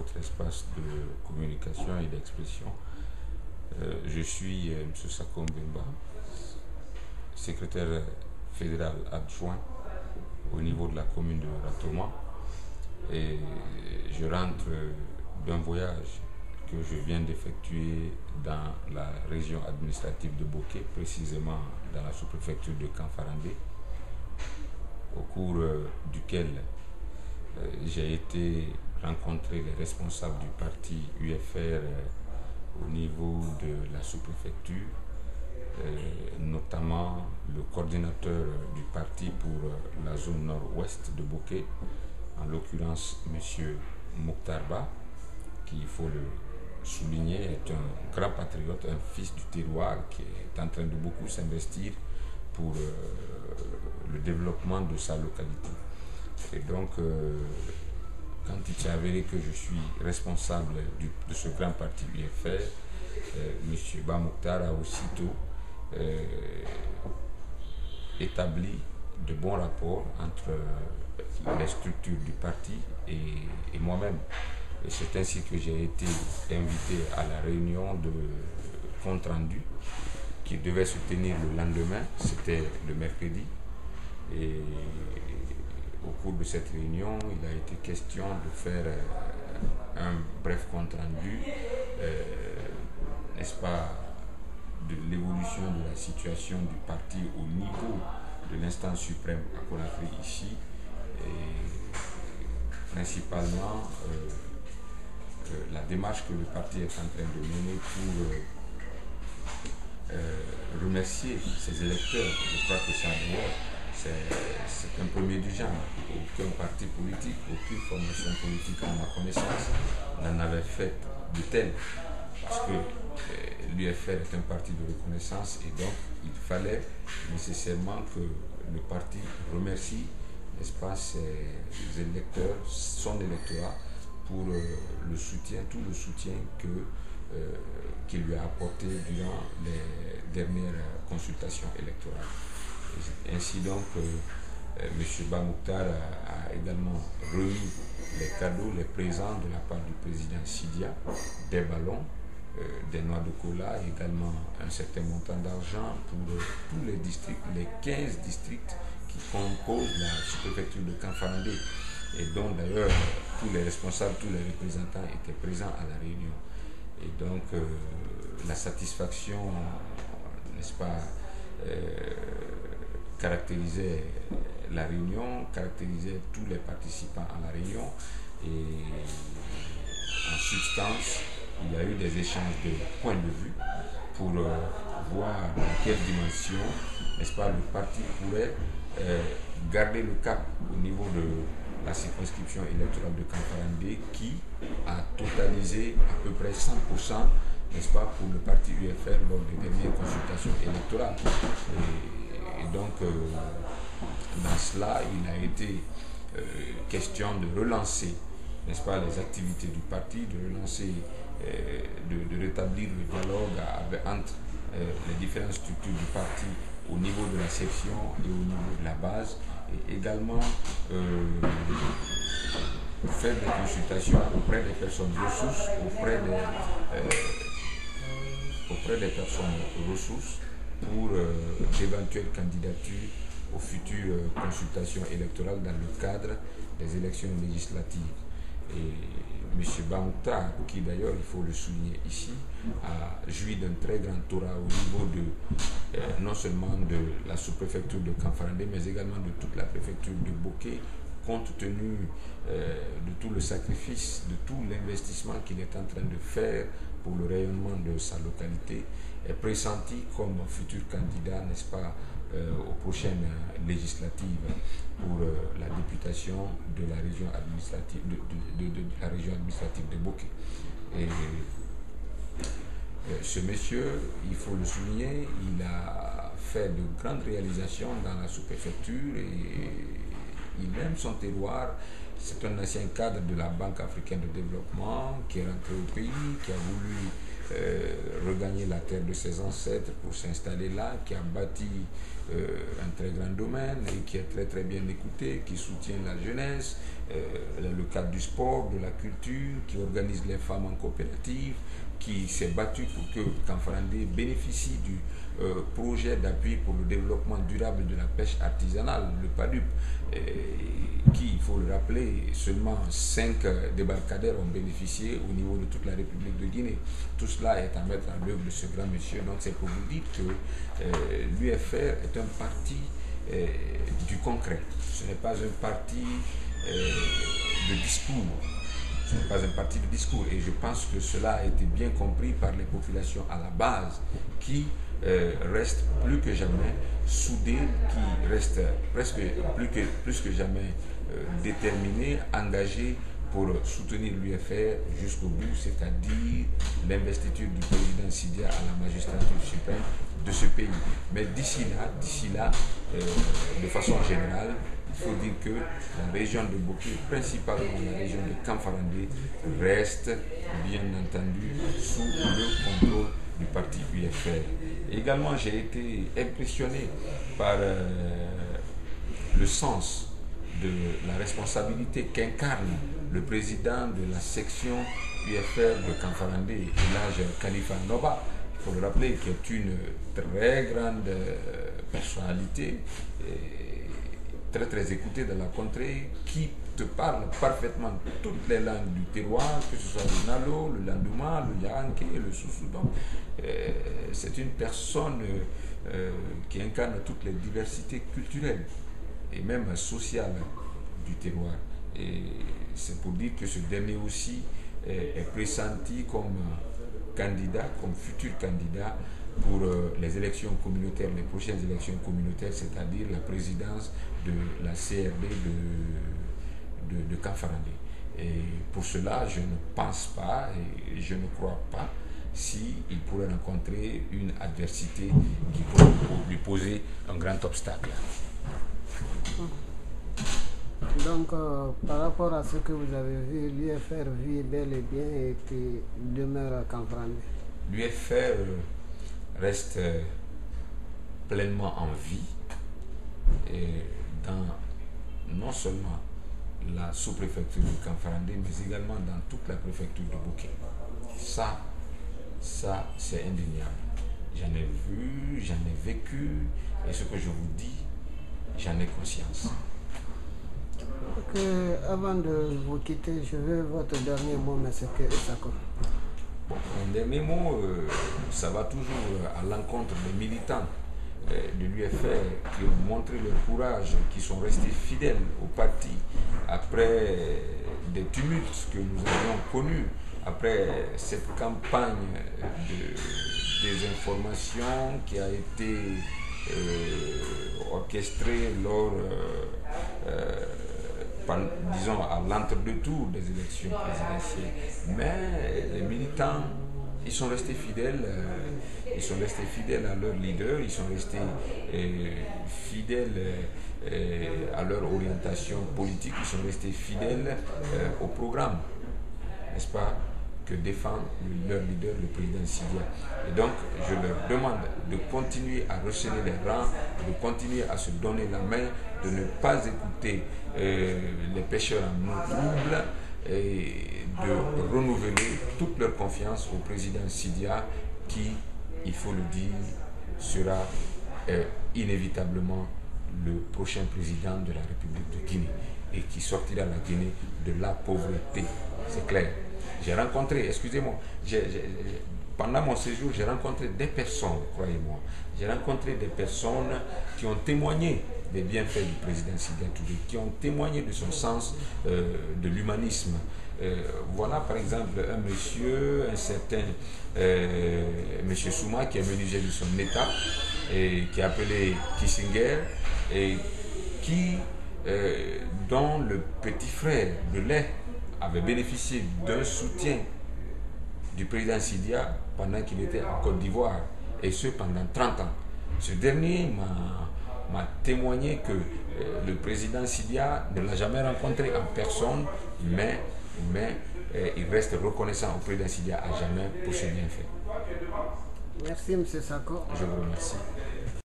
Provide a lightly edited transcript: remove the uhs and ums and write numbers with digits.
votre espace de communication et d'expression. Je suis M. Sakom Bemba, secrétaire fédéral adjoint au niveau de la commune de Ratoma, et je rentre d'un voyage que je viens d'effectuer dans la région administrative de Boké, précisément dans la sous-préfecture de Kanfarandé, au cours duquel j'ai été rencontrer les responsables du parti UFR au niveau de la sous-préfecture, notamment le coordinateur du parti pour la zone nord-ouest de Boké, en l'occurrence M. Mouktarba, qui, il faut le souligner, est un grand patriote, un fils du terroir qui est en train de beaucoup s'investir pour le développement de sa localité. Et donc, quand il s'est avéré que je suis responsable de ce grand parti UFR, M. Bamouktar a aussitôt établi de bons rapports entre les structures du parti et moi-même. Et c'est ainsi que j'ai été invité à la réunion de compte rendu qui devait se tenir le lendemain, c'était le mercredi. Et au cours de cette réunion, il a été question de faire un bref compte rendu, n'est-ce pas, de l'évolution de la situation du parti au niveau de l'instance suprême à Conakry ici, et principalement la démarche que le parti est en train de mener pour remercier ses électeurs. Je crois que ça d'ailleurs, c'est un premier du genre. Aucun parti politique, aucune formation politique à ma connaissance n'en avait fait de tel. Parce que l'UFR est un parti de reconnaissance et donc il fallait nécessairement que le parti remercie, n'est-ce pas, ses électeurs, son électorat, pour le soutien, tout le soutien qu'il lui a apporté durant les dernières consultations électorales. Et ainsi donc, M. Bamouktar a également remis les cadeaux, les présents de la part du président Sidia, des ballons, des noix de cola, également un certain montant d'argent pour tous les districts, les 15 districts qui composent la sous-préfecture de Kanfarandé, et dont d'ailleurs tous les responsables, tous les représentants étaient présents à la réunion. Et donc la satisfaction, n'est-ce pas, caractérisait la réunion, caractérisait tous les participants à la réunion, et en substance, il y a eu des échanges de points de vue pour voir dans quelle dimension, n'est-ce pas, le parti pourrait garder le cap au niveau de la circonscription électorale de Kanfarandé, qui a totalisé à peu près 100%, n'est-ce pas, pour le parti UFR lors des dernières consultations électorales. Et donc, dans cela, il a été question de relancer, n'est-ce pas, les activités du parti, de relancer, de rétablir le dialogue entre les différentes structures du parti au niveau de la section et au niveau de la base, et également faire des consultations auprès des personnes ressources, auprès des personnes ressources pour d'éventuelles candidatures aux futures consultations électorales dans le cadre des élections législatives. Et M. Bamouktar, qui d'ailleurs, il faut le souligner ici, a joui d'un très grand aura au niveau de, non seulement de la sous-préfecture de Kanfarandé, mais également de toute la préfecture de Boké, compte tenu de tout le sacrifice, de tout l'investissement qu'il est en train de faire pour le rayonnement de sa localité, est pressenti comme futur candidat, n'est-ce pas, aux prochaines législatives pour la députation de la région administrative de Boké. Et ce monsieur, il faut le souligner, il a fait de grandes réalisations dans la sous-préfecture et il aime son terroir. C'est un ancien cadre de la Banque africaine de développement qui est rentré au pays, qui a voulu regagner la terre de ses ancêtres pour s'installer là, qui a bâti un très grand domaine et qui est très très bien écouté, qui soutient la jeunesse dans le cadre du sport, de la culture, qui organise les femmes en coopérative, qui s'est battu pour que Kanfarandé bénéficie du projet d'appui pour le développement durable de la pêche artisanale, le PADUP, qui, il faut le rappeler, seulement 5 débarcadères ont bénéficié au niveau de toute la République de Guinée. Tout cela est à mettre en œuvre de ce grand monsieur. Donc c'est pour vous dire que l'UFR est un parti du concret. Ce n'est pas un parti de discours. Ce n'est pas un parti de discours. Et je pense que cela a été bien compris par les populations à la base qui restent plus que jamais soudées, qui restent presque plus que jamais déterminées, engagées pour soutenir l'UFR jusqu'au bout, c'est-à-dire l'investiture du président Sidia à la magistrature suprême de ce pays. Mais d'ici là, de façon générale, il faut dire que la région de Boké, principalement la région de Kanfarandé, reste bien entendu sous le contrôle du parti UFR. Également, j'ai été impressionné par le sens de la responsabilité qu'incarne le président de la section UFR de Kanfarandé, l'âge Khalifa Noba, il faut le rappeler, qui est une très grande personnalité, très écoutée dans la contrée, qui te parle parfaitement toutes les langues du terroir, que ce soit le Nalo, le Landouma, le Yaranké, le Soussoudan. C'est une personne qui incarne toutes les diversités culturelles et même sociales du terroir. Et c'est pour dire que ce dernier aussi est pressenti comme candidat, comme futur candidat pour les élections communautaires, les prochaines élections communautaires, c'est-à-dire la présidence de la CRD de Kanfarandé. Et pour cela, je ne pense pas et je ne crois pas s'il pourrait rencontrer une adversité qui pourrait lui poser un grand obstacle. Donc, par rapport à ce que vous avez vu, l'UFR vit bel et bien et qui demeure à Kanfarandé. L'UFR reste pleinement en vie et non seulement la sous-préfecture de Kanfarandé, mais également dans toute la préfecture de Boké. Ça c'est indéniable. J'en ai vu, j'en ai vécu, et ce que je vous dis, j'en ai conscience. Ok, avant de vous quitter, je veux votre dernier mot, M. Isako. Bon, mon dernier mot, ça va toujours à l'encontre des militants de l'UFR qui ont montré leur courage, qui sont restés fidèles au parti après des tumultes que nous avions connus, après cette campagne de désinformation qui a été orchestrée lors, disons, à l'entre-deux-tours des élections présidentielles. Mais les militants, ils sont restés fidèles à leur leader, ils sont restés fidèles à leur orientation politique, ils sont restés fidèles au programme, n'est-ce pas, que défend leur leader, le président Sidia. Et donc, je leur demande de continuer à resserrer les rangs, de continuer à se donner la main, de ne pas écouter les pêcheurs en eau trouble et de renouveler toute leur confiance au président Sidia qui, il faut le dire, sera inévitablement le prochain président de la République de Guinée et qui sortira la Guinée de la pauvreté. C'est clair. J'ai rencontré, excusez-moi, pendant mon séjour, j'ai rencontré des personnes, croyez-moi, j'ai rencontré des personnes qui ont témoigné des bienfaits du président Sidia Touré, qui ont témoigné de son sens de l'humanisme. Voilà par exemple un monsieur, un certain monsieur Souma, qui est menuisier de son état, et qui est appelé Kissinger, et qui, dont le petit frère de lait avait bénéficié d'un soutien du président Sidia pendant qu'il était en Côte d'Ivoire, et ce pendant 30 ans. Ce dernier m'a témoigné que le président Sidia ne l'a jamais rencontré en personne, mais il reste reconnaissant au président Sidia à jamais pour ses bienfaits. Merci, M. Sako. Je vous remercie.